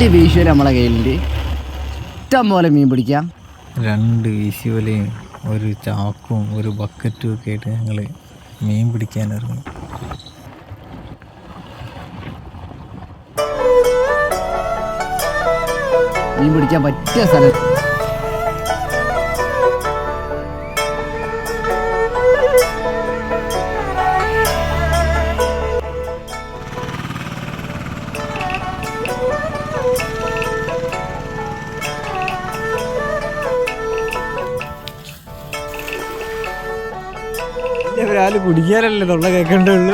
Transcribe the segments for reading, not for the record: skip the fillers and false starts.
2 വീശുവല നമ്മളെ കയ്യിലുണ്ട്. ഇഷ്ടം പോലെ മീൻ പിടിക്കാം. 2 വീശുവലയും ഒരു ചാക്കും ഒരു ബക്കറ്റും ഒക്കെ ആയിട്ട് ഞങ്ങൾ മീൻ പിടിക്കാനിറങ്ങി. മീൻ പിടിക്കാൻ പറ്റിയ സ്ഥലം. ഒരാൾ കുടിക്കാനല്ലേ തൊള്ള കേൾക്കണ്ടുള്ളൂ.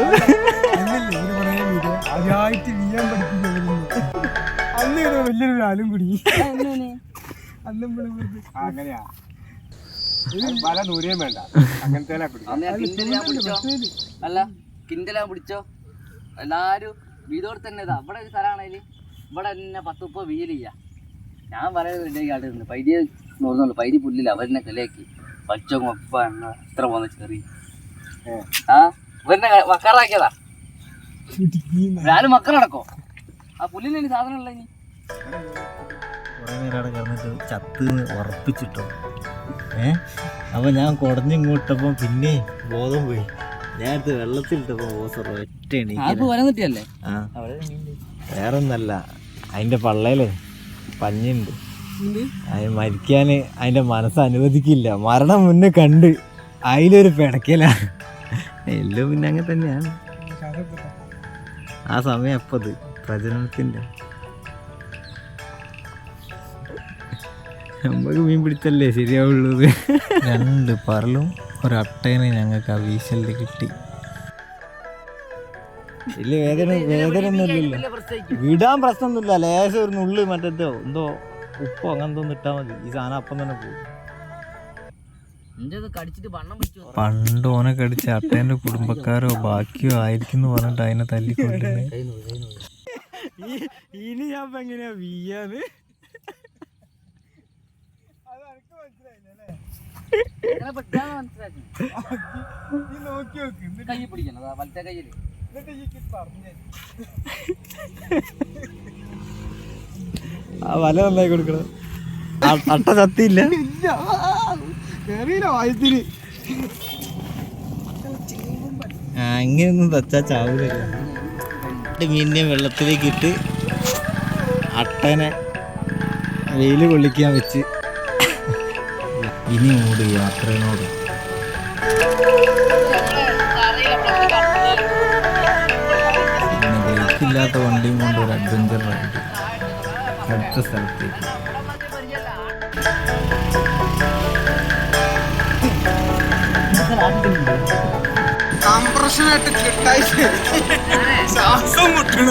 വലിയൊരാളും കുടി അല്ല കിണ്ടലാ പിടിച്ചോ എല്ലാരും വീതോടെ തന്നെ. ഇതാ ഇവിടെ ഒരു സ്ഥലമാണേല് ഇവിടെ തന്നെ 10-30 വീൽ ചെയ്യാ. ഞാൻ പറയുന്നത് പൈരി നോക്കുന്നുള്ളു. പൈരി പുല്ലില്ല, അവരെന്നെ കളിയാക്കി പച്ചോ ഒപ്പ എത്ര പോന്ന ചെറിയ ഇവരെന്നെ മക്കറാക്കിയതാ. ഞാനും മക്കറടക്കോ ആ പുല്ലിന് ഇനി സാധനം ഉള്ള. ഇനി കുറേ നേരം അവിടെ കിടന്നിട്ട് ചത്ത് ഉറപ്പിച്ചിട്ടോ. അപ്പോൾ ഞാൻ കുടഞ്ഞിങ്ങോട്ടപ്പോൾ പിന്നെ ബോധം പോയി. നേരത്തെ വെള്ളത്തിലിട്ടപ്പോൾ ബോസ് ഒറ്റ കിട്ടിയല്ലേ. ആ വേറെ ഒന്നല്ല, അതിൻ്റെ പള്ളയിലേ പഞ്ഞുണ്ട്. അത് മരിക്കാൻ അതിൻ്റെ മനസ്സ് അനുവദിക്കില്ല. മരണം മുന്നേ കണ്ട് അതിലൊരു പിടക്കല. എല്ലാം പിന്നെ അങ്ങനെ തന്നെയാണ്. ആ സമയം എപ്പത് പ്രജനനത്തിൻ്റെ നമുക്ക് മീൻ പിടിച്ചല്ലേ ശരിയാവുള്ളൂ. 2 പറലും ഒരട്ടേനെ ഞങ്ങൾക്ക് ആ വീശലിൽ കിട്ടി. വലിയ വേദന ഒന്നുമില്ലല്ലോ, വിടാൻ പ്രശ്നമൊന്നുമില്ല. ലേശം ഒരു നുള്ളു മറ്റേതോ എന്തോ ഉപ്പോ അങ്ങനത്തെ ഒന്നും ഇട്ടാൽ മതി. ഈ സാധനം അപ്പം തന്നെ പോകും. പണ്ട് ഓനെ കടിച്ച അട്ടേന്റെ കുടുംബക്കാരോ ബാക്കിയോ ആയിരിക്കും എന്ന് പറഞ്ഞിട്ട് അതിനെ തല്ലിക്കൊണ്ടിരുന്നേ. ഇനി ഞാൻ എങ്ങനെയാ വീയാന്ന് ആ വല നന്നായി കൊടുക്കണം. അട്ട ചത്തിയില്ല. അങ്ങനെയൊന്നും തച്ചാ ചാവൂല. മീനിനെ വെള്ളത്തിലേക്ക് ഇട്ട് അട്ടനെ വെയിൽ കൊള്ളിക്കാൻ വെച്ച് ഇനി മൂട് യാത്രയോട്. പിന്നെ ബ്രേക്കില്ലാത്ത വണ്ടിയും കൊണ്ട് ഒരു അഡ്വഞ്ചർ റൈഡ് അടുത്ത സ്ഥലത്തേക്ക്. കംപ്രഷനായിട്ട് കിട്ടായി ശ്വാസം മുട്ടണ.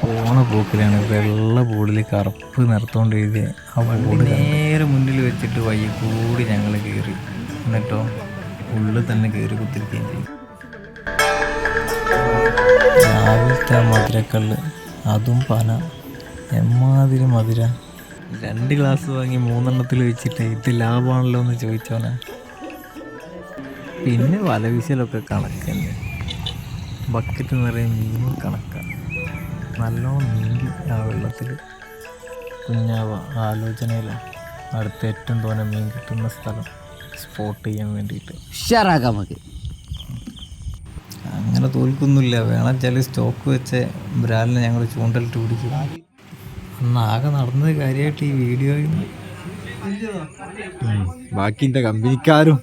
പോണ പോക്കിലാണ് വെള്ള ബോർഡിൽ കറുപ്പ് നിറത്തോണ്ട് എഴുതിയ ആ ബോർഡ് നേരെ മുന്നിൽ വെച്ചിട്ട് വയ്യ കൂടി ഞങ്ങൾ കയറി. എന്നിട്ടോ ഉള്ളിൽ തന്നെ കയറി കുത്തിരിക്കുകയും ചെയ്യും. രാവിലത്തെ മധുരക്കല്ല്, അതും പന എമ്മാതിരി മധുര. 2 ഗ്ലാസ് വാങ്ങി 3 എണ്ണത്തിൽ വെച്ചിട്ട് ഇത് ലാഭമാണല്ലോ എന്ന് ചോദിച്ചോനെ. പിന്നെ വലവീശലൊക്കെ കണക്കന്നെ. ബക്കറ്റ് നിറയെ മീനും കണക്കാണ്. നല്ലോണം നീന്തി ആ വെള്ളത്തിൽ. കുഞ്ഞാവ ആലോചനയിലാണ് അടുത്ത ഏറ്റവും തോന്നെ മീൻ കിട്ടുന്ന സ്ഥലം സ്പോട്ട് ചെയ്യാൻ വേണ്ടിയിട്ട്. ഉഷാറാക്കാം നമുക്ക്. അങ്ങനെ തോൽക്കൊന്നുമില്ല. വേണം ചില സ്റ്റോക്ക് വെച്ച് ബ്രാലിനെ ഞങ്ങൾ ചൂണ്ടലിട്ട് പിടിക്കും. അന്ന് ആകെ നടന്നത് കാര്യമായിട്ട് ഈ വീഡിയോയും ബാക്കി എൻ്റെ കമ്പനിക്കാരും